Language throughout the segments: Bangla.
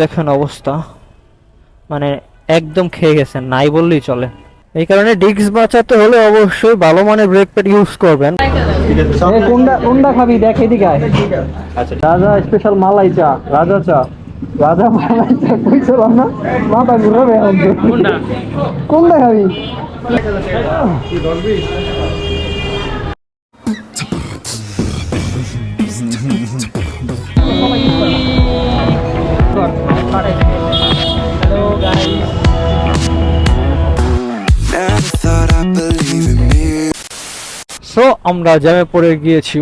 দেখেন অবস্থা, মানে একদম খেয়ে গেছে, নাই বললেই চলে। এই কারণে ডিস্ক বাঁচাতে হলে অবশ্যই ভালো মানের ব্রেক প্যাড ইউজ করবেন। কোনটা কোনটা খাবি দেখ এদিকে আয়। আচ্ছা, রাজা স্পেশাল মালাই চা, রাজা চা, রাজা মালাই চা কইছিলাম না, মাথা ঘুরাবে কোনটা কোনটা খাবি? হ্যালো গাইস, সো আমরা জ্যামে পড়ে গিয়েছি।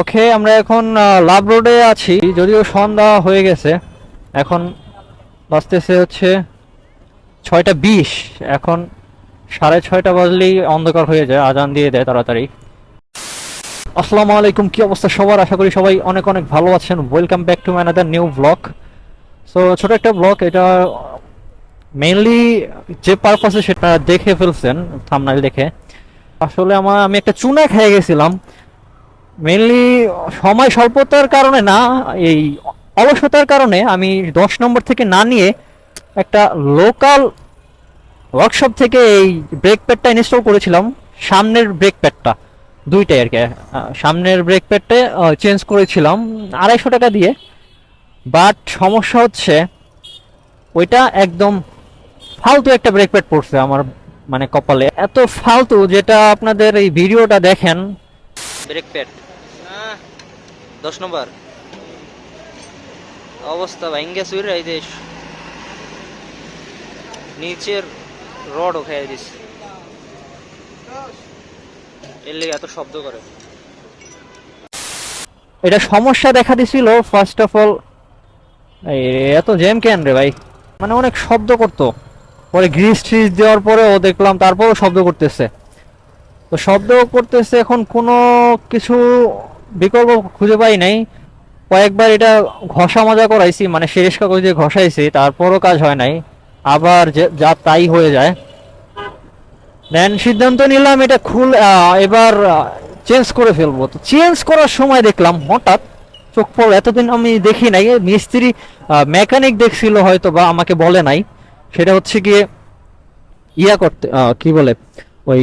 ওকে, আমরা এখন লাভ রোডে আছি, যদিও সন্ধ্যা হয়ে গেছে। এখন বাজতেছে হচ্ছে 6টা 20। এখন 6:30 বাজলেই অন্ধকার হয়ে যায়, আজান দিয়ে দেয় তাড়াতাড়ি। আসসালামু আলাইকুম, কি অবস্থা সবার? আশা করি সবাই অনেক অনেক ভালো আছেন। Welcome back to my another new blog. So ছোট একটা ব্লগ, এটা মেইনলি যে পারপাসে সেটা দেখে ফেলছেন থাম্বনেল দেখে। আসলে আমি একটা চুনা খেয়ে গেছিলাম, মেইনলি সময় স্বল্পতার কারণে না, এই অলসতার কারণে আমি 10 নম্বর থেকে না নিয়ে একটা লোকাল ওয়ার্কশপ থেকে এই ব্রেক প্যাডটা ইনস্টল করেছিলাম। সামনের ব্রেক প্যাডটা দুইটাই আর কি, সামনের ব্রেক প্যাডটা চেঞ্জ করেছিলাম 250 টাকা দিয়ে। বাট সমস্যা হচ্ছে ওইটা একদম ফালতু একটা ব্রেক প্যাড পড়ছে আমার, মানে কপালে এত ফালতু, যেটা আপনাদের এই ভিডিওটা দেখেন। ব্রেক প্যাড 10 নম্বর অবস্থা ভাঙ্গে চুরে, এই যে নিচের রড খেয়ে দিস, এর লেগে এত শব্দ করে। এটা সমস্যা দেখা দিছিল ফার্স্ট অফ অল, এত জ্যাম কেন রে ভাই, মানে অনেক শব্দ করতো। পরে গ্রিস ট্রিস দেওয়ার পরেও দেখলাম তারপরও শব্দ করতেছে। তো শব্দ করতেছে, এখন কোনো কিছু বিকল্প খুঁজে পাই নাই। কয়েকবার এটা ঘষা মাজা করাইছি, মানে শেষ কাগজ দিয়ে ঘষাইছি, তারপরও কাজ হয় নাই। আবার যা তাই হয়ে যায়। দেন সিদ্ধান্ত নিলাম এটা এবার চেঞ্জ করে ফেলবো। তো চেঞ্জ করার সময় দেখলাম হঠাৎ চোখ পড়লো, এতদিন আমি দেখি নাই, মিস্ত্রি মেকানিক দেখছিল হয়তো বা আমাকে বলে নাই। সেটা হচ্ছে গিয়ে করতে কি বলে, ওই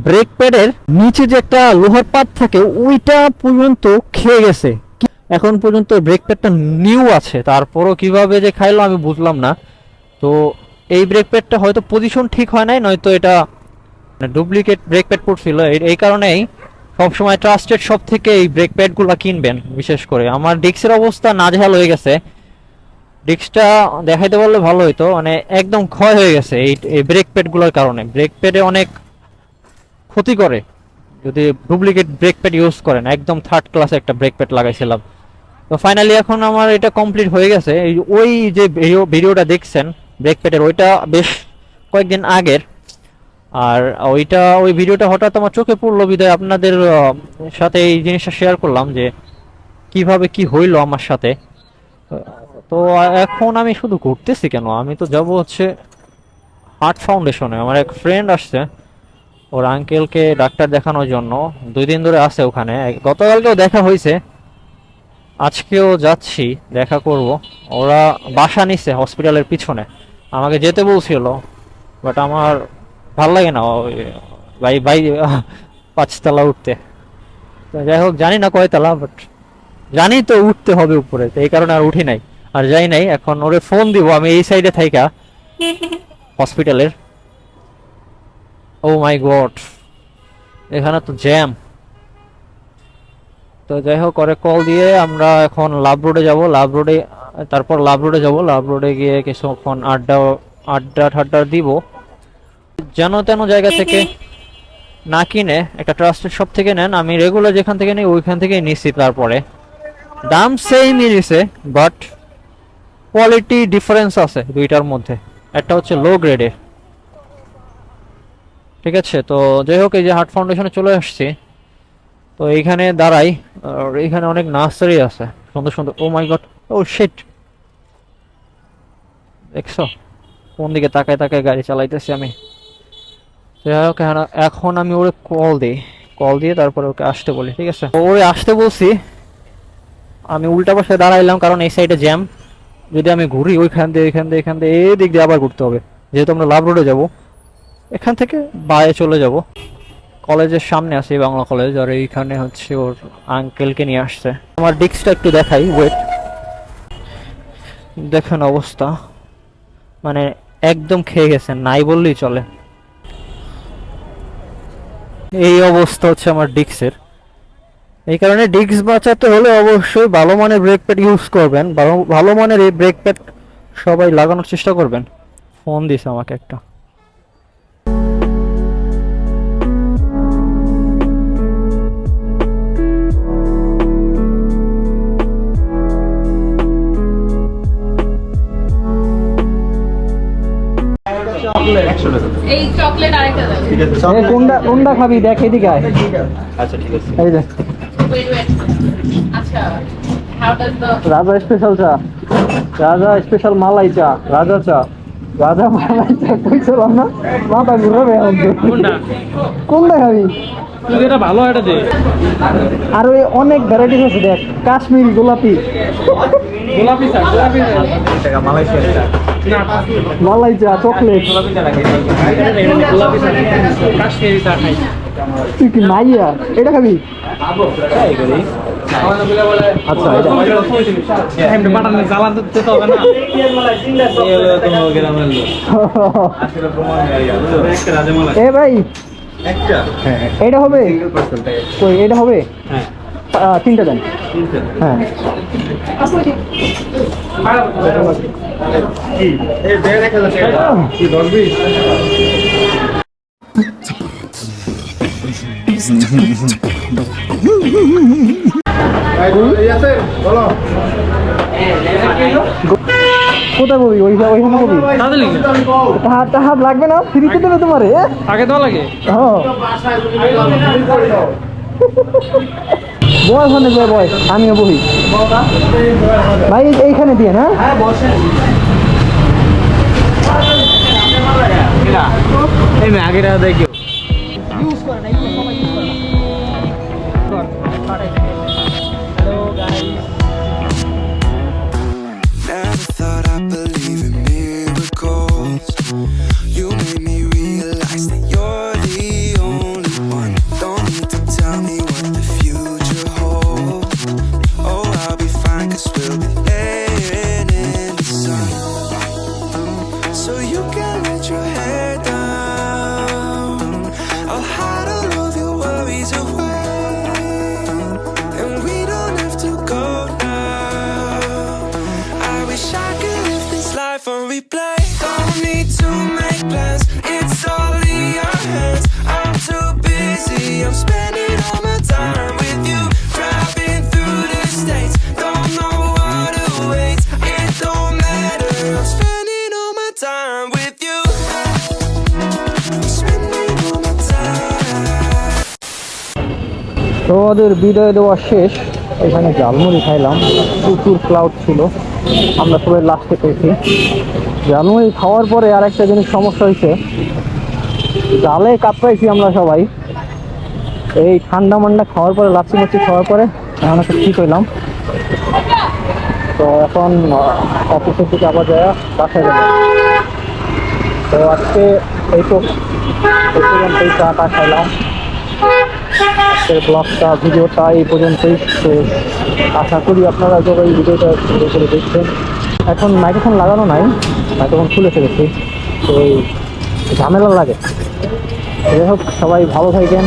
ব্রেক প্যাডের নিচে যে একটা লোহার পাত থাকে ওইটা পর্যন্ত খেয়ে গেছে। এখন পর্যন্ত ব্রেক প্যাডটা নিউ আছে, তারপরও কিভাবে যে খাইলো আমি বুঝলাম না। তো এই ব্রেক প্যাডটা হয়তো পজিশন ঠিক হয় নাই, নয়তো এটা ডুপ্লিকেট ব্রেক প্যাড পড়ছিল। এই কারণেই সবসময় ট্রাস্টেড শপ থেকে এই ব্রেক প্যাডগুলো কিনবেন। বিশেষ করে আমার ডিস্কের অবস্থা নাজেহাল হয়ে গেছে, ডিস্কটা দেখাইতে পারলে ভালো হইতো, মানে একদম ক্ষয় হয়ে গেছে এই ব্রেক প্যাডগুলোর কারণে। ব্রেক প্যাডে অনেক ক্ষতি করে যদি ডুপ্লিকেট ব্রেক প্যাড ইউজ করেন। একদম থার্ড ক্লাস একটা ব্রেক প্যাড লাগাইছিলাম। তো ফাইনালি এখন আমার এটা কমপ্লিট হয়ে গেছে। ওই যে ভিডিওটা দেখছেন ব্রেক প্যাডের, ওইটা বেশ কয়েকদিন আগের। আর ওই ভিডিওটা হঠাৎ আমার চোখে পড়লো বিধায় আপনাদের সাথে এই জিনিসটা শেয়ার করলাম যে কিভাবে কি হইলো আমার সাথে। তো এখন আমি শুধু ঘুরতেছি কেন, আমি তো যাব হচ্ছে হার্ট ফাউন্ডেশনে। আমার এক ফ্রেন্ড আসছে ওর আঙ্কেলকে ডাক্তার দেখানোর জন্য, 2 দিন ধরে আছে ওখানে। গতকালকেও দেখা হয়েছে, আজকেও যাচ্ছি, দেখা করব। ওরা বাসা নিচ্ছে হসপিটালের পিছনে, আমাকে যেতে বলছিল, বাট আমার ভাল লাগে না ভাই ভাই 5 তলা উঠতে। তো যাই হোক, জানি না কয়তলা, বাট জানি তো উঠতে হবে উপরে, তো এই কারণে আর উঠি নাই, আর যাই নাই। এখন ওরে ফোন দিব, আমি এই সাইডে থাইকা হসপিটালের। ও মাই গড, এখানে তো জ্যাম। তো যাই হোক, ওরে কল দিয়ে আমরা এখন লাভ রোডে যাব। তারপর লাভ রোডে যাব। লাভ রোডে গিয়ে কিছুক্ষণ আড্ডা আড্ডা ঠাড্ডা দিব। যেন তেন জায়গা থেকে না কিনে একটা ট্রাস্টেড শপ থেকে নেন। আমি রেগুলার যেখান থেকে নিই ওইখান থেকেই নিচ্ছি। তারপরে দাম সেমই নিছে, বাট কোয়ালিটি ডিফারেন্স আছে দুইটার মধ্যে। একটা হচ্ছে লো গ্রেডের, ঠিক আছে। তো যাই হোক, এই যে হার্ট ফাউন্ডেশনে চলে আসছি। তো এইখানে দাঁড়াই, আর এইখানে অনেক নার্সারি আছে সুন্দর সুন্দর। ও মাই গড, ও শিট, দেখছো কোন দিকে তাকায় তাকায় গাড়ি চালাইতেছি আমি। যাই হোক, এখন আমি ওরে কল দিয়ে তারপরে ওকে আসতে বলি, ঠিক আছে। ওরে আসতে বলছি, আমি উল্টা পাশে দাঁড়াইলাম কারণ এই সাইডে জ্যাম। যদি আমি ঘুরি ওইখান দিয়ে এই দিক দিয়ে আবার ঘুরতে হবে, যেহেতু আমরা লাভ রোডে যাব। এখান থেকে বায়ে চলে যাব, কলেজের সামনে আছে এই বাংলা কলেজ, আর এইখানে হচ্ছে ওর আঙ্কেলকে নিয়ে আসছে। আমার ডিস্কটা একটু দেখাই, ওয়েট। দেখেন অবস্থা, মানে একদম খেয়ে গেছে, নাই বললেই চলে। এই অবস্থা হচ্ছে আমার ডিস্কের। এই কারণে ডিস্ক বাঁচাতে হলে অবশ্যই ভালো মানের ব্রেক প্যাড ইউজ করবেন, ভালো মানের এই ব্রেক প্যাড সবাই লাগানোর চেষ্টা করবেন। ফোন দিছে আমাকে একটা। এই চকলেট আরেকটা দাও। কোনটা খাবি দেখ, এদিকে আয়। আচ্ছা ঠিক আছে। এই যে wait. আচ্ছা, how does the রাজা স্পেশাল চা, রাজা স্পেশাল মালাই চা, রাজা চা, রাজা মালাই চা। কইছিলাম না মাথা ঘুরাবে এখন তো। কোনটা খাবি? তুই এটা ভালো এটা দে। আর ওই অনেক ভ্যারাইটিস আছে দেখ, কাশ্মীরি, গোলাপি, গোলাপি চা, গোলাপি চা। টাকা মালয়েশিয়ার চা। না, মালাই চা, চকলেট। গোলাপি চা লাগে। গোলাপি চা, কাশ্মীরি চা খাই। তুই কি মাইয়া? এটা খাবি? তাই করি। আচ্ছা, এটা এমনি বাটানে জ্বালা দিতে হবে না। এই হলো তোমার গ্রামের লোক। আসলে প্রমাণ হয়ে গেল। একটা রাজমালাই। এ ভাই, একটা? হ্যাঁ। এটা হবে? কই এটা হবে? হ্যাঁ। তিনটা দেন। হ্যাঁ। কি? এই দেড় 1000 টাকা। কি 10-20? কোথায় বলবি? ওইখানে বলবি? তাহার লাগবে না, ফ্রিতে দেবে তোমারে। আগে দেওয়া লাগে? বয় ওখানে বয়, আমিও বলি ভাই এইখানে দিয়ে না। আগে দেখি ইউজ করে না, সবাই ইউজ করে না। Never thought I'd believe in miracles. You made me realize that you're the only one. Don't need to tell me what the future holds. Oh, I'll be fine 'cause we'll be laying in the sun. So you can let your head down. I'll hide all of your worries away, and we don't have to go now. I wish I could live this life on replay. Don't need to make plans, it's all in your hands. I'm too busy, I'm spending all my time with you. Driving through the states, don't know what awaits. It don't matter, I'm spending all my time with you. Spending all my time. তোমাদের বিদায় দেওয়া শেষ। এখানে ঝালমুড়ি খাইলাম, প্রচুর ক্লাউড ছিল, আমরা সবাই লাস্টে পেয়েছি। ঝালমুড়ি খাওয়ার পরে আর একটা জিনিস সমস্যা হয়েছে, জালে কাঁপড়াইছি আমরা সবাই। এই ঠান্ডা মান্ডা খাওয়ার পরে, লাচ্ছি মাচ্ছি খাওয়ার পরে এখন একটা ঠিক হইলাম। তো এখন অফিসের দিকে আবার যায় বাসায় যাবো। তো আজকে এই তো এই পর্যন্তই, চা টা খাইলাম। আজকের ব্লগটা, ভিডিওটা এই পর্যন্তই শেষ। আশা করি আপনারা সবাই এই ভিডিওটা ভিডিও করে দেখছেন। এখন মাইক্রোফোন লাগানো নাই, মাইক্রোফোন খুলে ফেলেছি, তো এই ঝামেলা লাগে। যাই হোক, সবাই ভালো থাকবেন,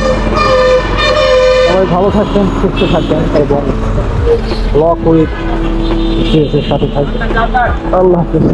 সবাই ভালো থাকবেন, সুস্থ থাকবেন এবং ব্লগ উইথ সাথে থাকবেন। আল্লাহ হাফেজ।